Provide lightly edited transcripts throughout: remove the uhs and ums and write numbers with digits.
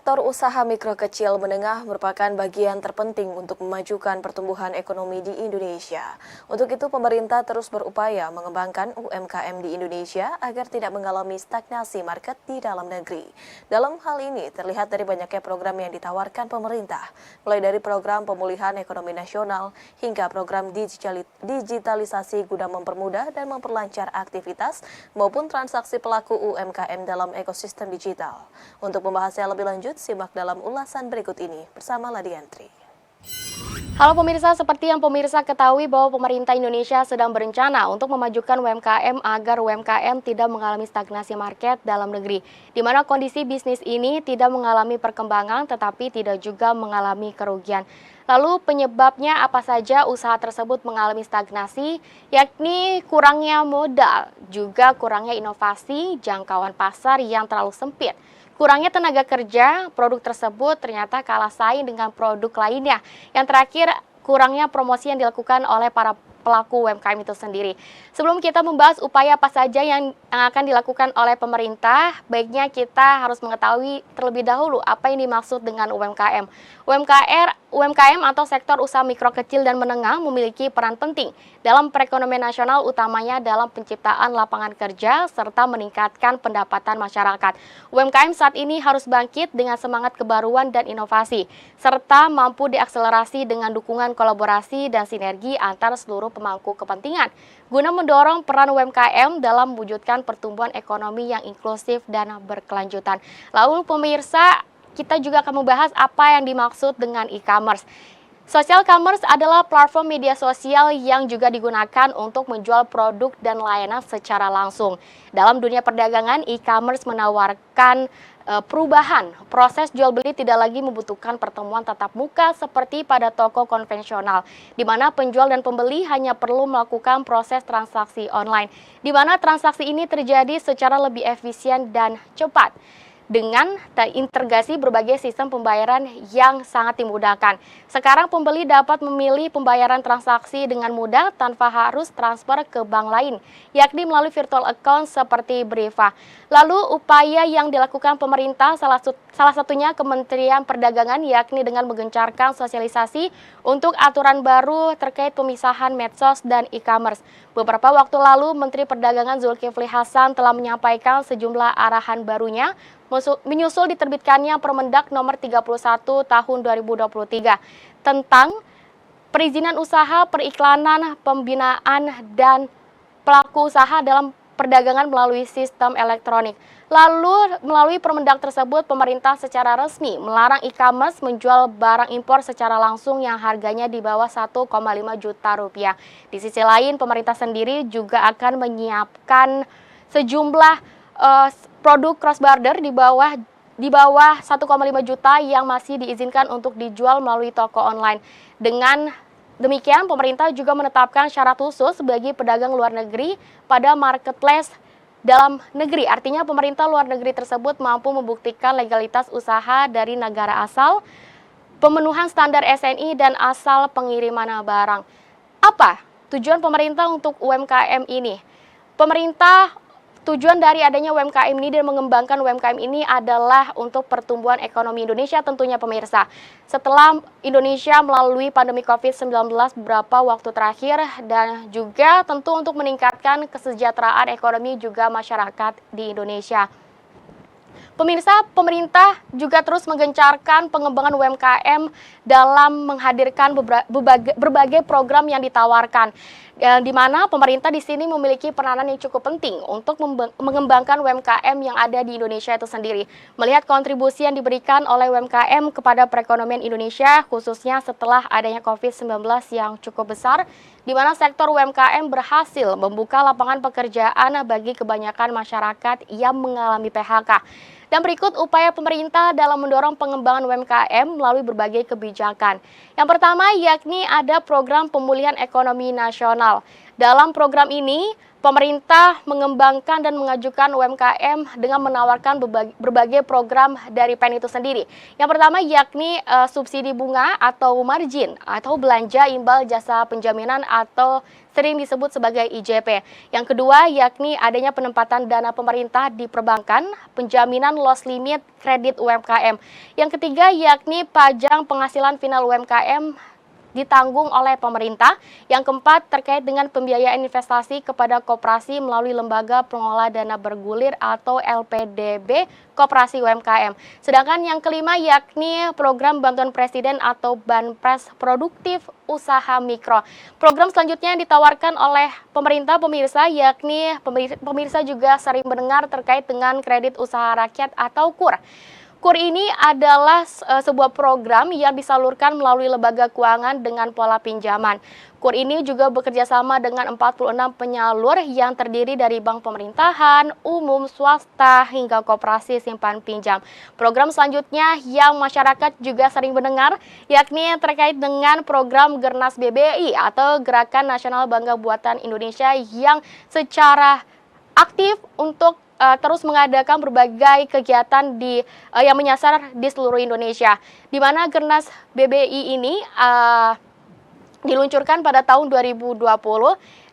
Sektor usaha mikro kecil menengah merupakan bagian terpenting untuk memajukan pertumbuhan ekonomi di Indonesia. Untuk itu, pemerintah terus berupaya mengembangkan UMKM di Indonesia agar tidak mengalami stagnasi market di dalam negeri. Dalam hal ini, terlihat dari banyaknya program yang ditawarkan pemerintah, mulai dari program pemulihan ekonomi nasional hingga program digitalisasi guna mempermudah dan memperlancar aktivitas maupun transaksi pelaku UMKM dalam ekosistem digital. Untuk membahasnya lebih lanjut, simak dalam ulasan berikut ini bersama Ladiantri. Halo pemirsa, seperti yang pemirsa ketahui bahwa pemerintah Indonesia sedang berencana untuk memajukan UMKM agar UMKM tidak mengalami stagnasi market dalam negeri, di mana kondisi bisnis ini tidak mengalami perkembangan tetapi tidak juga mengalami kerugian. Lalu penyebabnya apa saja usaha tersebut mengalami stagnasi, yakni kurangnya modal, juga kurangnya inovasi, jangkauan pasar yang terlalu sempit. Kurangnya tenaga kerja, produk tersebut ternyata kalah saing dengan produk lainnya. Yang terakhir, kurangnya promosi yang dilakukan oleh para pelaku UMKM itu sendiri. Sebelum kita membahas upaya apa saja yang akan dilakukan oleh pemerintah, baiknya kita harus mengetahui terlebih dahulu apa yang dimaksud dengan UMKM. UMKM atau sektor usaha mikro kecil dan menengah memiliki peran penting dalam perekonomian nasional, utamanya dalam penciptaan lapangan kerja serta meningkatkan pendapatan masyarakat. UMKM saat ini harus bangkit dengan semangat kebaruan dan inovasi, serta mampu diakselerasi dengan dukungan kolaborasi dan sinergi antar seluruh pemangku kepentingan, guna mendorong peran UMKM dalam mewujudkan pertumbuhan ekonomi yang inklusif dan berkelanjutan. Lalu pemirsa, kita juga akan membahas apa yang dimaksud dengan e-commerce. Social commerce adalah platform media sosial yang juga digunakan untuk menjual produk dan layanan secara langsung. Dalam dunia perdagangan, e-commerce menawarkan perubahan. Proses jual beli tidak lagi membutuhkan pertemuan tatap muka seperti pada toko konvensional, di mana penjual dan pembeli hanya perlu melakukan proses transaksi online, di mana transaksi ini terjadi secara lebih efisien dan cepat, dengan terintegrasi berbagai sistem pembayaran yang sangat dimudahkan. Sekarang pembeli dapat memilih pembayaran transaksi dengan mudah tanpa harus transfer ke bank lain, yakni melalui virtual account seperti Briva. Lalu upaya yang dilakukan pemerintah salah satunya Kementerian Perdagangan, yakni dengan menggencarkan sosialisasi untuk aturan baru terkait pemisahan medsos dan e-commerce. Beberapa waktu lalu, Menteri Perdagangan Zulkifli Hasan telah menyampaikan sejumlah arahan barunya menyusul diterbitkannya Permendak nomor 31 tahun 2023 tentang perizinan usaha, periklanan, pembinaan, dan pelaku usaha dalam perdagangan melalui sistem elektronik. Lalu, melalui Permendak tersebut, pemerintah secara resmi melarang e-commerce menjual barang impor secara langsung yang harganya di bawah 1,5 juta rupiah. Di sisi lain, pemerintah sendiri juga akan menyiapkan sejumlah produk cross border di bawah 1,5 juta yang masih diizinkan untuk dijual melalui toko online. Dengan demikian, pemerintah juga menetapkan syarat khusus bagi pedagang luar negeri pada marketplace dalam negeri. Artinya pemerintah luar negeri tersebut mampu membuktikan legalitas usaha dari negara asal, pemenuhan standar SNI, dan asal pengiriman barang. Apa tujuan pemerintah untuk UMKM ini? Tujuan dari adanya UMKM ini dan mengembangkan UMKM ini adalah untuk pertumbuhan ekonomi Indonesia tentunya pemirsa. Setelah Indonesia melalui pandemi COVID-19 beberapa waktu terakhir, dan juga tentu untuk meningkatkan kesejahteraan ekonomi juga masyarakat di Indonesia. Pemirsa, pemerintah juga terus menggencarkan pengembangan UMKM dalam menghadirkan berbagai program yang ditawarkan, di mana pemerintah di sini memiliki peranan yang cukup penting untuk mengembangkan UMKM yang ada di Indonesia itu sendiri. Melihat kontribusi yang diberikan oleh UMKM kepada perekonomian Indonesia, khususnya setelah adanya COVID-19 yang cukup besar, di mana sektor UMKM berhasil membuka lapangan pekerjaan bagi kebanyakan masyarakat yang mengalami PHK. Dan berikut upaya pemerintah dalam mendorong pengembangan UMKM melalui berbagai kebijakan. Yang pertama yakni ada program pemulihan ekonomi nasional. Dalam program ini, pemerintah mengembangkan dan mengajukan UMKM dengan menawarkan berbagai program dari PEN itu sendiri. Yang pertama yakni subsidi bunga atau margin atau belanja imbal jasa penjaminan atau sering disebut sebagai IJP. Yang kedua yakni adanya penempatan dana pemerintah di perbankan, penjaminan loss limit kredit UMKM. Yang ketiga yakni pajak penghasilan final UMKM ditanggung oleh pemerintah. Yang keempat terkait dengan pembiayaan investasi kepada koperasi melalui lembaga pengelola dana bergulir atau LPDB koperasi UMKM. Sedangkan yang kelima yakni program bantuan presiden atau Banpres produktif usaha mikro. Program selanjutnya yang ditawarkan oleh pemerintah pemirsa yakni pemirsa juga sering mendengar terkait dengan kredit usaha rakyat atau KUR. KUR ini adalah sebuah program yang disalurkan melalui lembaga keuangan dengan pola pinjaman. KUR ini juga bekerja sama dengan 46 penyalur yang terdiri dari bank pemerintahan, umum, swasta, hingga koperasi simpan pinjam. Program selanjutnya yang masyarakat juga sering mendengar, yakni terkait dengan program Gernas BBI atau Gerakan Nasional Bangga Buatan Indonesia yang secara aktif untuk terus mengadakan berbagai kegiatan yang menyasar di seluruh Indonesia. Di mana Gernas BBI ini diluncurkan pada tahun 2020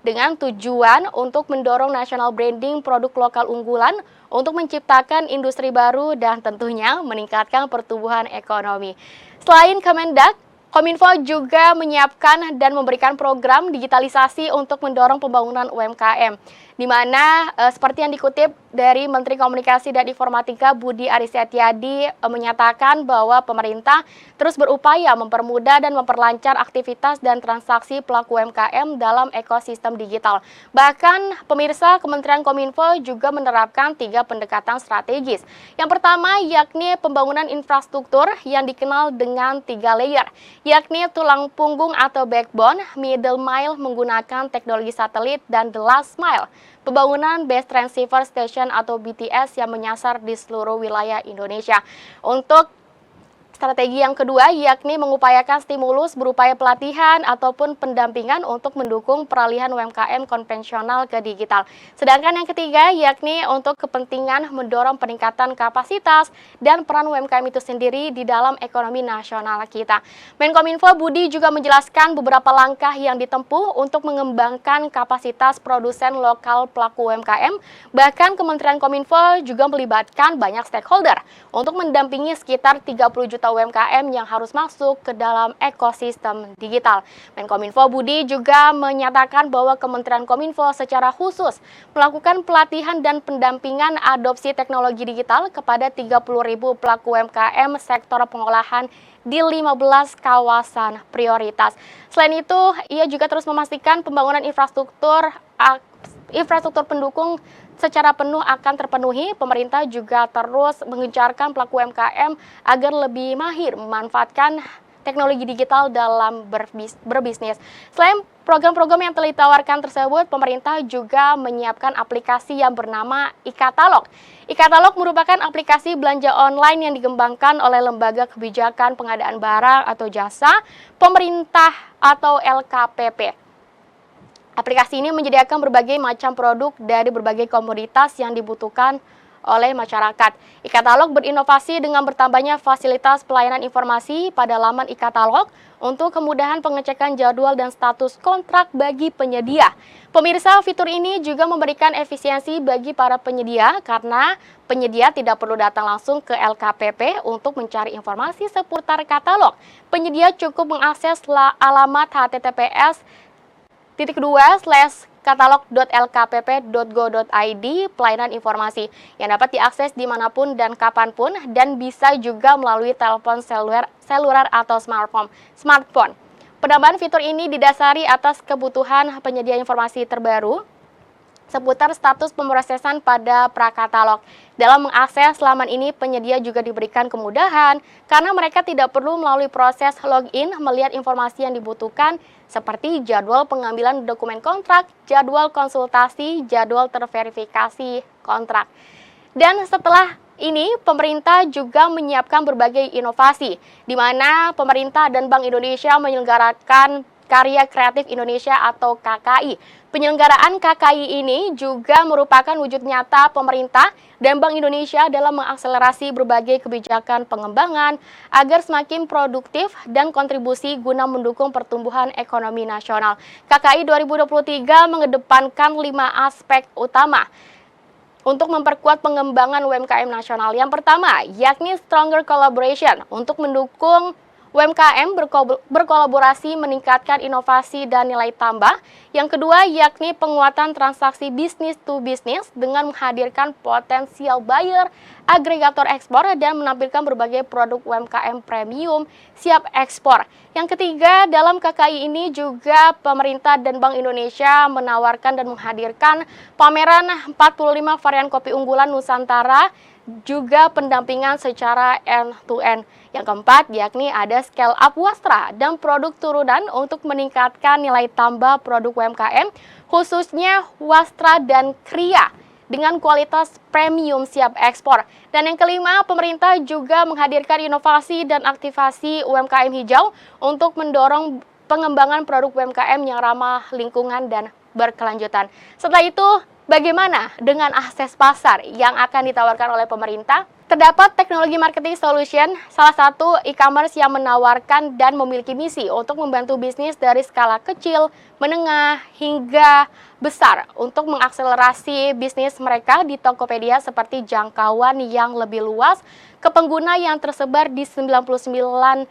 dengan tujuan untuk mendorong national branding produk lokal unggulan untuk menciptakan industri baru dan tentunya meningkatkan pertumbuhan ekonomi. Selain Kemendak, Kominfo juga menyiapkan dan memberikan program digitalisasi untuk mendorong pembangunan UMKM, di mana seperti yang dikutip dari Menteri Komunikasi dan Informatika Budi Aris Setiadi menyatakan bahwa pemerintah terus berupaya mempermudah dan memperlancar aktivitas dan transaksi pelaku UMKM dalam ekosistem digital. Bahkan pemirsa, Kementerian Kominfo juga menerapkan 3 pendekatan strategis. Yang pertama yakni pembangunan infrastruktur yang dikenal dengan 3 layer, yakni tulang punggung atau backbone, middle mile menggunakan teknologi satelit, dan the last mile, pembangunan base transceiver station atau BTS yang menyasar di seluruh wilayah Indonesia. Untuk strategi yang kedua yakni mengupayakan stimulus berupaya pelatihan ataupun pendampingan untuk mendukung peralihan UMKM konvensional ke digital. Sedangkan yang ketiga yakni untuk kepentingan mendorong peningkatan kapasitas dan peran UMKM itu sendiri di dalam ekonomi nasional kita. Menkominfo Budi juga menjelaskan beberapa langkah yang ditempuh untuk mengembangkan kapasitas produsen lokal pelaku UMKM. Bahkan Kementerian Kominfo juga melibatkan banyak stakeholder untuk mendampingi sekitar 30 juta UMKM yang harus masuk ke dalam ekosistem digital. Menkominfo Budi juga menyatakan bahwa Kementerian Kominfo secara khusus melakukan pelatihan dan pendampingan adopsi teknologi digital kepada 30.000 pelaku UMKM sektor pengolahan di 15 kawasan prioritas. Selain itu, ia juga terus memastikan pembangunan infrastruktur pendukung secara penuh akan terpenuhi. Pemerintah juga terus mengencarkan pelaku UMKM agar lebih mahir memanfaatkan teknologi digital dalam berbisnis. Selain program-program yang telah ditawarkan tersebut, pemerintah juga menyiapkan aplikasi yang bernama e-Katalog. E-Katalog merupakan aplikasi belanja online yang dikembangkan oleh Lembaga Kebijakan Pengadaan Barang atau Jasa Pemerintah atau LKPP. Aplikasi ini menyediakan berbagai macam produk dari berbagai komoditas yang dibutuhkan oleh masyarakat. E-Katalog berinovasi dengan bertambahnya fasilitas pelayanan informasi pada laman e-Katalog untuk kemudahan pengecekan jadwal dan status kontrak bagi penyedia. Pemirsa, fitur ini juga memberikan efisiensi bagi para penyedia karena penyedia tidak perlu datang langsung ke LKPP untuk mencari informasi seputar katalog. Penyedia cukup mengakses alamat https://katalog.lkpp.go.id pelayanan informasi yang dapat diakses dimanapun dan kapanpun dan bisa juga melalui telepon seluler atau smartphone. Penambahan fitur ini didasari atas kebutuhan penyedia informasi terbaru seputar status pemrosesan pada prakatalog. Dalam mengakses laman ini, penyedia juga diberikan kemudahan karena mereka tidak perlu melalui proses login melihat informasi yang dibutuhkan seperti jadwal pengambilan dokumen kontrak, jadwal konsultasi, jadwal terverifikasi kontrak. Dan setelah ini, pemerintah juga menyiapkan berbagai inovasi, di mana pemerintah dan Bank Indonesia menyelenggarakan Karya Kreatif Indonesia atau KKI. Penyelenggaraan KKI ini juga merupakan wujud nyata pemerintah dan Bank Indonesia dalam mengakselerasi berbagai kebijakan pengembangan agar semakin produktif dan kontribusi guna mendukung pertumbuhan ekonomi nasional. KKI 2023 mengedepankan 5 aspek utama untuk memperkuat pengembangan UMKM nasional. Yang pertama, yakni stronger collaboration untuk mendukung UMKM berkolaborasi meningkatkan inovasi dan nilai tambah. Yang kedua, yakni penguatan transaksi bisnis to bisnis dengan menghadirkan potensial buyer, agregator ekspor, dan menampilkan berbagai produk UMKM premium siap ekspor. Yang ketiga, dalam KKI ini juga pemerintah dan Bank Indonesia menawarkan dan menghadirkan pameran 45 varian kopi unggulan Nusantara, juga pendampingan secara end-to-end. Yang keempat, yakni ada scale up Wastra dan produk turunan untuk meningkatkan nilai tambah produk UMKM, khususnya Wastra dan Kria, dengan kualitas premium siap ekspor. Dan yang kelima, pemerintah juga menghadirkan inovasi dan aktivasi UMKM hijau untuk mendorong pengembangan produk UMKM yang ramah lingkungan dan berkelanjutan. Setelah itu, bagaimana dengan akses pasar yang akan ditawarkan oleh pemerintah? Terdapat teknologi marketing solution, salah satu e-commerce yang menawarkan dan memiliki misi untuk membantu bisnis dari skala kecil, menengah, hingga besar untuk mengakselerasi bisnis mereka di Tokopedia seperti jangkauan yang lebih luas ke pengguna yang tersebar di 99%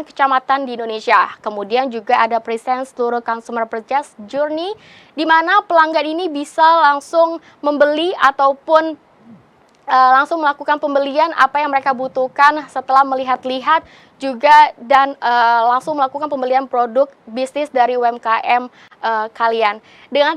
kecamatan di Indonesia. Kemudian juga ada presence seluruh consumer purchase journey, di mana pelanggan ini bisa langsung membeli ataupun langsung melakukan pembelian apa yang mereka butuhkan setelah melihat-lihat juga dan langsung melakukan pembelian produk bisnis dari UMKM kalian. Dengan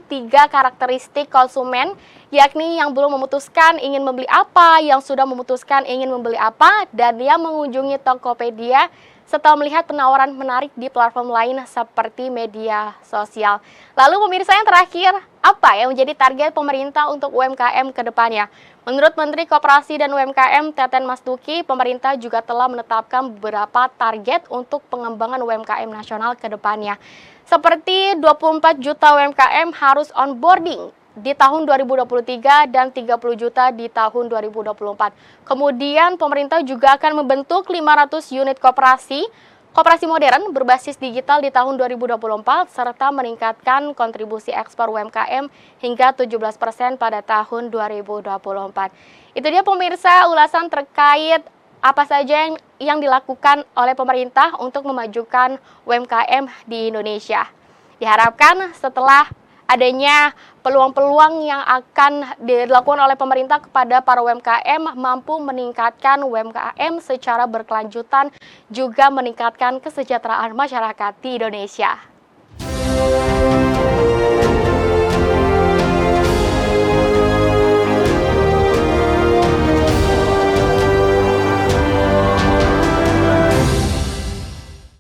tiga karakteristik konsumen, yakni yang belum memutuskan ingin membeli apa, yang sudah memutuskan ingin membeli apa, dan yang mengunjungi Tokopedia setelah melihat penawaran menarik di platform lain seperti media sosial. Lalu pemirsa, yang terakhir, apa yang menjadi target pemerintah untuk UMKM ke depannya? Menurut Menteri Koperasi dan UMKM Teten Mas Duki, pemerintah juga telah menetapkan beberapa target untuk pengembangan UMKM nasional ke depannya. Seperti 24 juta UMKM harus onboarding di tahun 2023 dan 30 juta di tahun 2024. Kemudian pemerintah juga akan membentuk 500 unit koperasi modern berbasis digital di tahun 2024 serta meningkatkan kontribusi ekspor UMKM hingga 17% pada tahun 2024. Itu dia pemirsa ulasan terkait apa saja yang dilakukan oleh pemerintah untuk memajukan UMKM di Indonesia. Diharapkan setelah adanya peluang-peluang yang akan dilakukan oleh pemerintah kepada para UMKM mampu meningkatkan UMKM secara berkelanjutan, juga meningkatkan kesejahteraan masyarakat di Indonesia.